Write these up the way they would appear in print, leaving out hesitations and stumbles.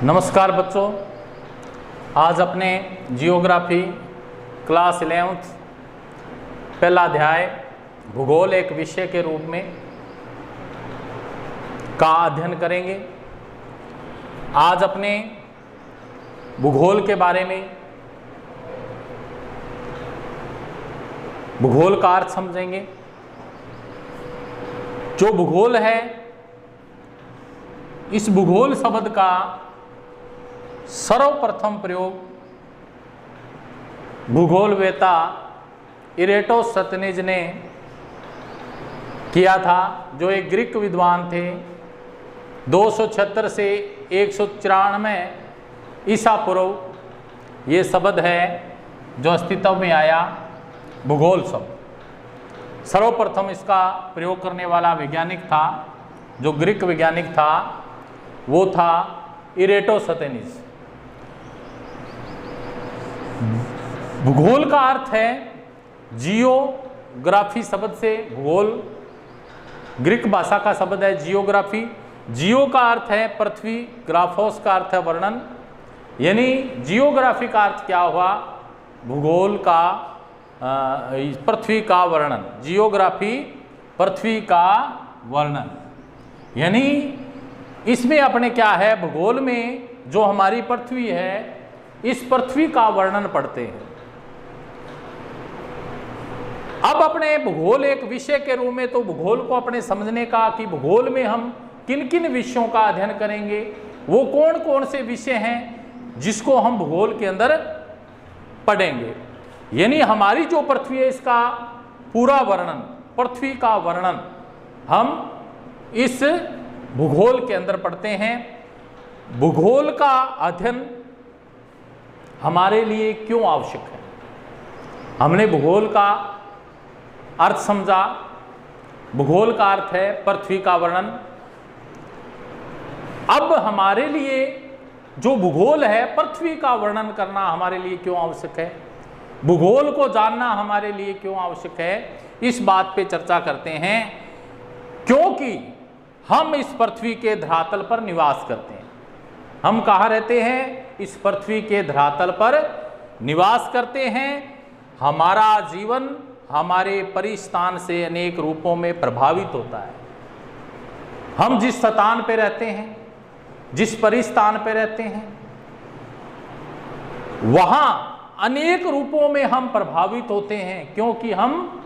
नमस्कार बच्चों, आज अपने जियोग्राफी क्लास 11th पहला अध्याय भूगोल एक विषय के रूप में का अध्ययन करेंगे। आज अपने भूगोल के बारे में भूगोल का अर्थ समझेंगे। जो भूगोल है, इस भूगोल शब्द का सर्वप्रथम प्रयोग भूगोलवेता इरेटोस्थनीज ने किया था, जो एक ग्रीक विद्वान थे। 276 से 194 ईसा पूर्व ये शब्द है जो अस्तित्व में आया, भूगोल शब्द। सर्वप्रथम इसका प्रयोग करने वाला वैज्ञानिक था, जो ग्रीक वैज्ञानिक था, वो था इरेटोस्थनीज। भूगोल का अर्थ है जियोग्राफी शब्द से, भूगोल ग्रीक भाषा का शब्द है जियोग्राफी। जियो का अर्थ है पृथ्वी, ग्राफोस का अर्थ है वर्णन, यानी जियोग्राफी का अर्थ क्या हुआ? भूगोल का पृथ्वी का वर्णन। जियोग्राफी पृथ्वी का वर्णन, यानी इसमें अपने क्या है, भूगोल में जो हमारी पृथ्वी है, इस पृथ्वी का वर्णन पढ़ते हैं। अब अपने भूगोल एक विषय के रूप में, तो भूगोल को अपने समझने का कि भूगोल में हम किन किन विषयों का अध्ययन करेंगे, वो कौन कौन से विषय हैं जिसको हम भूगोल के अंदर पढ़ेंगे। यानी हमारी जो पृथ्वी है, इसका पूरा वर्णन, पृथ्वी का वर्णन हम इस भूगोल के अंदर पढ़ते हैं। भूगोल का अध्ययन हमारे लिए क्यों आवश्यक है? हमने भूगोल का अर्थ समझा। भूगोल का अर्थ है पृथ्वी का वर्णन। अब हमारे लिए जो भूगोल है, पृथ्वी का वर्णन करना हमारे लिए क्यों आवश्यक है? भूगोल को जानना हमारे लिए क्यों आवश्यक है? इस बात पे चर्चा करते हैं। क्योंकि हम इस पृथ्वी के धरातल पर निवास करते हैं। हम कहाँ रहते हैं? इस पृथ्वी के धरातल पर निवास करते हैं। हमारा जीवन हमारे परिस्थान से अनेक रूपों में प्रभावित होता है। हम जिस स्थान पे रहते हैं, जिस परिस्थान पे रहते हैं, वहां अनेक रूपों में हम प्रभावित होते हैं, क्योंकि हम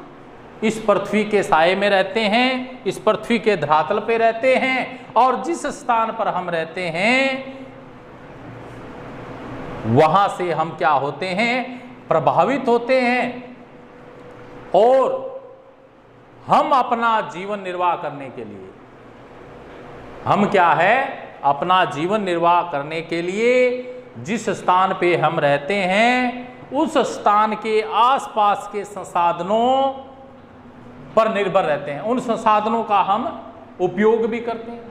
इस पृथ्वी के साये में रहते हैं, इस पृथ्वी के धरातल पे रहते हैं, और जिस स्थान पर हम रहते हैं वहां से हम क्या होते हैं? प्रभावित होते हैं। और हम अपना जीवन निर्वाह करने के लिए, हम क्या है, अपना जीवन निर्वाह करने के लिए जिस स्थान पे हम रहते हैं, उस स्थान के आसपास के संसाधनों पर निर्भर रहते हैं। उन संसाधनों का हम उपयोग भी करते हैं।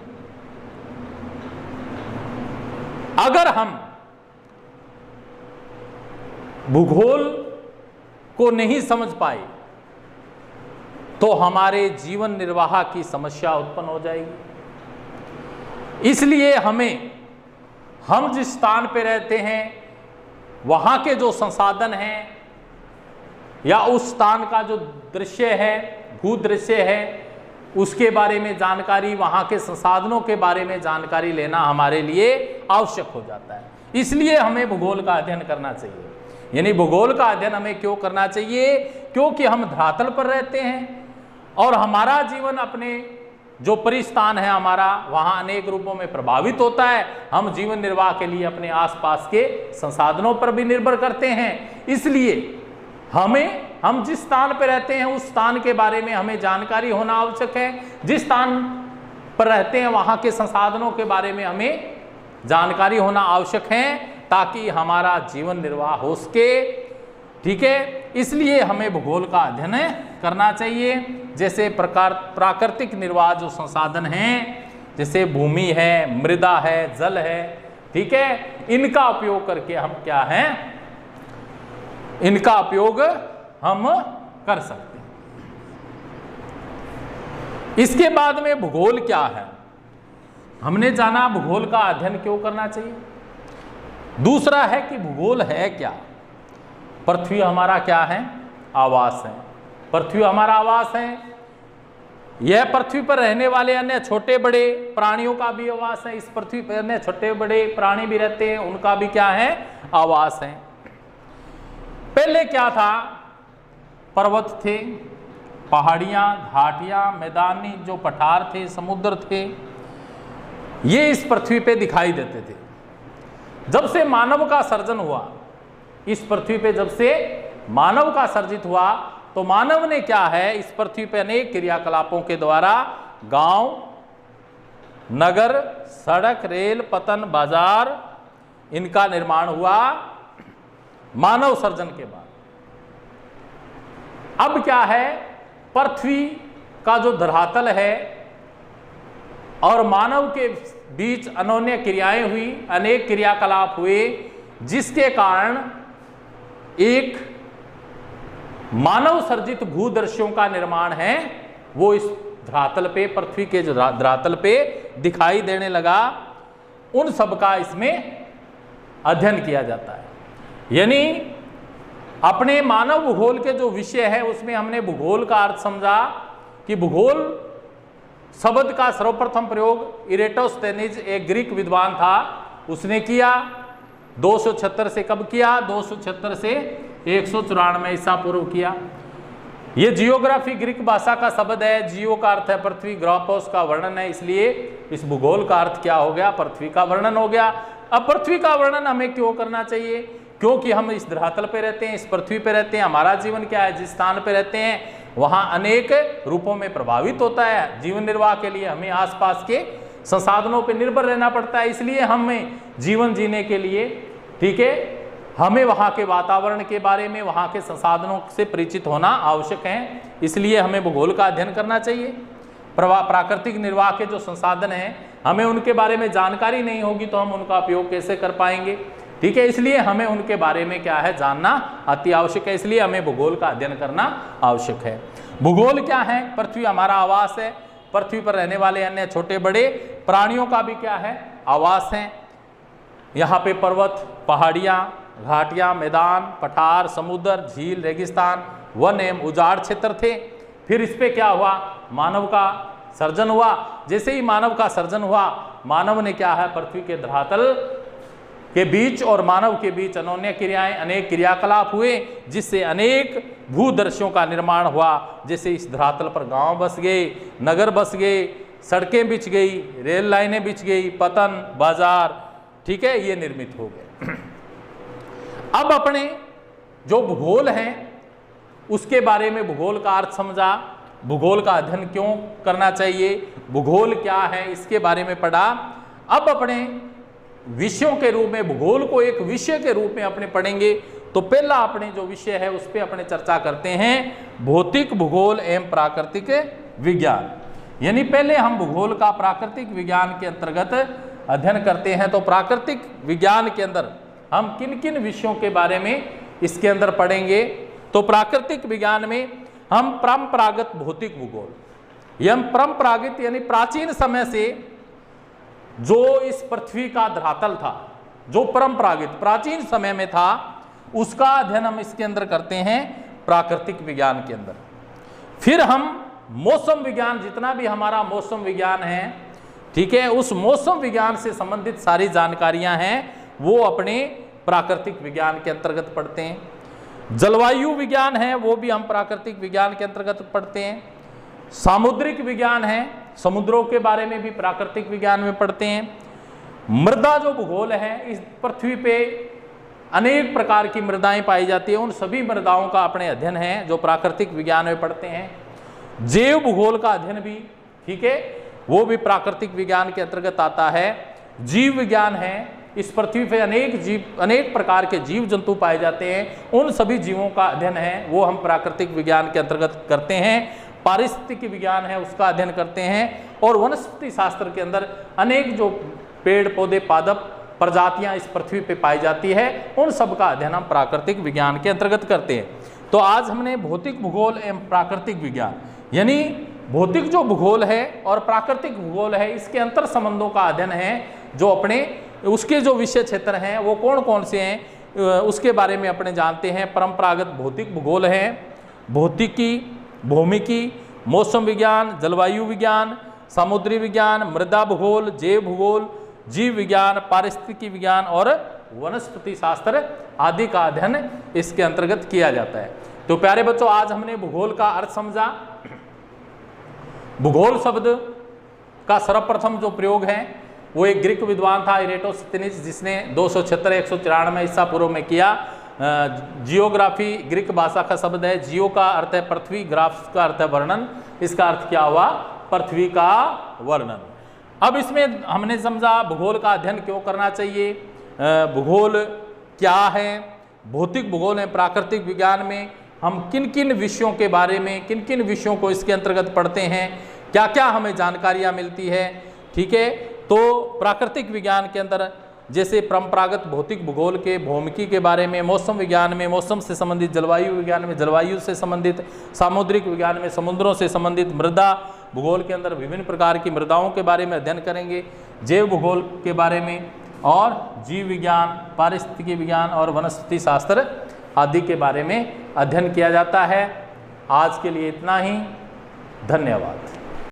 अगर हम भूगोल को नहीं समझ पाए तो हमारे जीवन निर्वाह की समस्या उत्पन्न हो जाएगी। इसलिए हम जिस स्थान पे रहते हैं, वहां के जो संसाधन हैं, या उस स्थान का जो दृश्य है, भूदृश्य है, उसके बारे में जानकारी, वहां के संसाधनों के बारे में जानकारी लेना हमारे लिए आवश्यक हो जाता है। इसलिए हमें भूगोल का अध्ययन करना चाहिए। यानी भूगोल का अध्ययन हमें क्यों करना चाहिए? क्योंकि हम धरातल पर रहते हैं और हमारा जीवन अपने जो परिस्थान है हमारा, वहाँ अनेक रूपों में प्रभावित होता है। हम जीवन निर्वाह के लिए अपने आसपास के संसाधनों पर भी निर्भर करते हैं। इसलिए हम जिस स्थान पर रहते हैं, उस स्थान के बारे में हमें जानकारी होना आवश्यक है। जिस स्थान पर रहते हैं, वहाँ के संसाधनों के बारे में हमें जानकारी होना आवश्यक है, ताकि हमारा जीवन निर्वाह हो सके। ठीक है, इसलिए हमें भूगोल का अध्ययन करना चाहिए। जैसे प्राकृतिक निर्वाह जो संसाधन हैं, जैसे भूमि है, मृदा है, जल है, ठीक है, इनका उपयोग करके हम क्या हैं, इनका उपयोग हम कर सकते हैं। इसके बाद में भूगोल क्या है? हमने जाना भूगोल का अध्ययन क्यों करना चाहिए। दूसरा है कि भूगोल है क्या। पृथ्वी हमारा क्या है? आवास है। पृथ्वी हमारा आवास है। यह पृथ्वी पर रहने वाले अन्य छोटे बड़े प्राणियों का भी आवास है। इस पृथ्वी पर अन्य छोटे बड़े प्राणी भी रहते हैं, उनका भी क्या है? आवास है। पहले क्या था? पर्वत थे, पहाड़ियां, घाटियां, मैदानी जो पठार थे, समुद्र थे, ये इस पृथ्वी पे दिखाई देते थे। जब से मानव का सर्जन हुआ, इस पृथ्वी पे जब से मानव का सर्जित हुआ, तो मानव ने क्या है, इस पृथ्वी पे अनेक क्रियाकलापों के द्वारा गांव, नगर, सड़क, रेल, पतन, बाजार, इनका निर्माण हुआ मानव सर्जन के बाद। अब क्या है, पृथ्वी का जो धरातल है और मानव के बीच अनोन्य क्रियाएं हुई, अनेक क्रियाकलाप हुए, जिसके कारण एक मानव सर्जित भूदृश्यों का निर्माण है वो इस धरातल पे, पृथ्वी के जो धरातल पे दिखाई देने लगा। उन सब का इसमें अध्ययन किया जाता है। यानी अपने मानव भूगोल के जो विषय है उसमें हमने भूगोल का अर्थ समझा कि भूगोल शब्द का सर्वप्रथम प्रयोग इरेटोस्थेनीज एक ग्रीक विद्वान था, उसने किया 276 से। कब किया? 276 से 194 ईसा पूर्व किया। ये जियोग्राफी ग्रीक भाषा का शब्द है। जियो का अर्थ है पृथ्वी, ग्राफोस का वर्णन है, इसलिए इस भूगोल का अर्थ क्या हो गया? पृथ्वी का वर्णन हो गया। अब पृथ्वी का वर्णन हमें क्यों करना चाहिए? क्योंकि हम इस धरातल पे रहते हैं, इस पृथ्वी पे रहते हैं। हमारा जीवन क्या है? जिस स्थान पे रहते हैं वहां अनेक रूपों में प्रभावित होता है। जीवन निर्वाह के लिए हमें आसपास के संसाधनों पर निर्भर रहना पड़ता है, इसलिए हमें जीवन जीने के लिए, ठीक है, हमें वहाँ के वातावरण के बारे में, वहाँ के संसाधनों से परिचित होना आवश्यक है। इसलिए हमें भूगोल का अध्ययन करना चाहिए। प्राकृतिक निर्वाह के जो संसाधन हैं, हमें उनके बारे में जानकारी नहीं होगी तो हम उनका उपयोग कैसे कर पाएंगे? ठीक है, इसलिए हमें उनके बारे में क्या है? जानना अति आवश्यक है। इसलिए हमें भूगोल का अध्ययन करना आवश्यक है। भूगोल क्या है? पृथ्वी हमारा आवास है। पृथ्वी पर रहने वाले अन्य छोटे बड़े प्राणियों का भी क्या है? आवास है। यहाँ पे पर्वत, पहाड़ियाँ, घाटियां, मैदान, पठार, समुद्र, झील, रेगिस्तान, वन एवं उजाड़ क्षेत्र थे। फिर इस पे क्या हुआ? मानव का सर्जन हुआ। जैसे ही मानव का सर्जन हुआ, मानव ने क्या है? पृथ्वी के धरातल के बीच और मानव के बीच अनोन्य क्रियाएं, अनेक क्रियाकलाप हुए, जिससे अनेक भूदृश्यों का निर्माण हुआ। जैसे इस धरातल पर गांव बस गए, नगर बस गए, सड़कें बिछ गई, रेल लाइनें बिछ गई, पतन, बाजार, ठीक है, ये निर्मित हो गए। अब अपने जो भूगोल है उसके बारे में भूगोल का अर्थ समझा, भूगोल का अध्ययन क्यों करना चाहिए, भूगोल क्या है, इसके बारे में पढ़ा। अब अपने विषयों के रूप में भूगोल को एक विषय के रूप में अपने पढ़ेंगे। तो पहला अपने जो विषय है उस पर अपने चर्चा करते हैं भौतिक भूगोल एवं प्राकृतिक विज्ञान। यानी पहले हम भूगोल का प्राकृतिक विज्ञान के अंतर्गत अध्ययन करते हैं। तो प्राकृतिक विज्ञान के अंदर हम किन किन विषयों के बारे में इसके अंदर पढ़ेंगे? तो प्राकृतिक विज्ञान में हम परंपरागत भौतिक भूगोल, यह परंपरागत यानी प्राचीन समय से जो इस पृथ्वी का धरातल था, जो परंपरागत प्राचीन समय में था, उसका अध्ययन हम इसके अंदर करते हैं प्राकृतिक विज्ञान के अंदर। फिर हम मौसम विज्ञान, जितना भी हमारा मौसम विज्ञान है, ठीक है, उस मौसम विज्ञान से संबंधित सारी जानकारियां हैं वो अपने प्राकृतिक विज्ञान के अंतर्गत पढ़ते हैं। जलवायु विज्ञान है वो भी हम प्राकृतिक विज्ञान के अंतर्गत पढ़ते हैं। सामुद्रिक विज्ञान है, समुद्रों के बारे में भी प्राकृतिक विज्ञान में पढ़ते हैं। मृदा जो भूगोल है, इस पृथ्वी पे अनेक प्रकार की मृदाएं पाई जाती हैं, उन सभी मृदाओं का अपने अध्ययन है जो प्राकृतिक विज्ञान में पढ़ते हैं। जैव भूगोल का अध्ययन भी, ठीक है, वो भी प्राकृतिक विज्ञान के अंतर्गत आता है। जीव विज्ञान है, इस पृथ्वी पे अनेक प्रकार के जीव जंतु पाए जाते हैं, उन सभी जीवों का अध्ययन है वो हम प्राकृतिक विज्ञान के अंतर्गत करते हैं। पारिस्थितिक विज्ञान है उसका अध्ययन करते हैं। और वनस्पति शास्त्र के अंदर अनेक जो पेड़ पौधे पादप प्रजातियां इस पृथ्वी पे पाई जाती है, उन सब का अध्ययन हम प्राकृतिक विज्ञान के अंतर्गत करते हैं। तो आज हमने भौतिक भूगोल एवं प्राकृतिक विज्ञान, यानी भौतिक जो भूगोल है और प्राकृतिक भूगोल है, इसके अंतर संबंधों का अध्ययन है जो अपने उसके जो विषय क्षेत्र हैं वो कौन कौन से हैं उसके बारे में अपने जानते हैं। परंपरागत भौतिक भूगोल हैं, भौतिकी, भौमिकी, मौसम विज्ञान, जलवायु विज्ञान, समुद्री विज्ञान, मृदा भूगोल, जैव भूगोल, जीव विज्ञान, पारिस्थितिकी विज्ञान और वनस्पति शास्त्र आदि का अध्ययन इसके अंतर्गत किया जाता है। तो प्यारे बच्चों, आज हमने भूगोल का अर्थ समझा। भूगोल शब्द का सर्वप्रथम जो प्रयोग है वो एक ग्रीक विद्वान था इरेटोस्थेनीज, जिसने 276-194 ईसा पूर्व में किया। जियोग्राफी ग्रीक भाषा का शब्द है। जियो का अर्थ है पृथ्वी, ग्राफ्स का अर्थ है वर्णन। इसका अर्थ क्या हुआ? पृथ्वी का वर्णन। अब इसमें हमने समझा भूगोल का अध्ययन क्यों करना चाहिए, भूगोल क्या है, भौतिक भूगोल है, प्राकृतिक विज्ञान में हम किन किन विषयों के बारे में, किन किन विषयों को इसके अंतर्गत पढ़ते हैं, क्या क्या हमें जानकारियाँ मिलती है। ठीक है, तो प्राकृतिक विज्ञान के अंदर जैसे परंपरागत भौतिक भूगोल के भौमिकी के बारे में, मौसम विज्ञान में मौसम से संबंधित, जलवायु विज्ञान में जलवायु से संबंधित, सामुद्रिक विज्ञान में समुद्रों से संबंधित, मृदा भूगोल के अंदर विभिन्न प्रकार की मृदाओं के बारे में अध्ययन करेंगे, जैव भूगोल के बारे में, और जीव विज्ञान, पारिस्थितिकी विज्ञान और वनस्पति शास्त्र आदि के बारे में अध्ययन किया जाता है। आज के लिए इतना ही, धन्यवाद।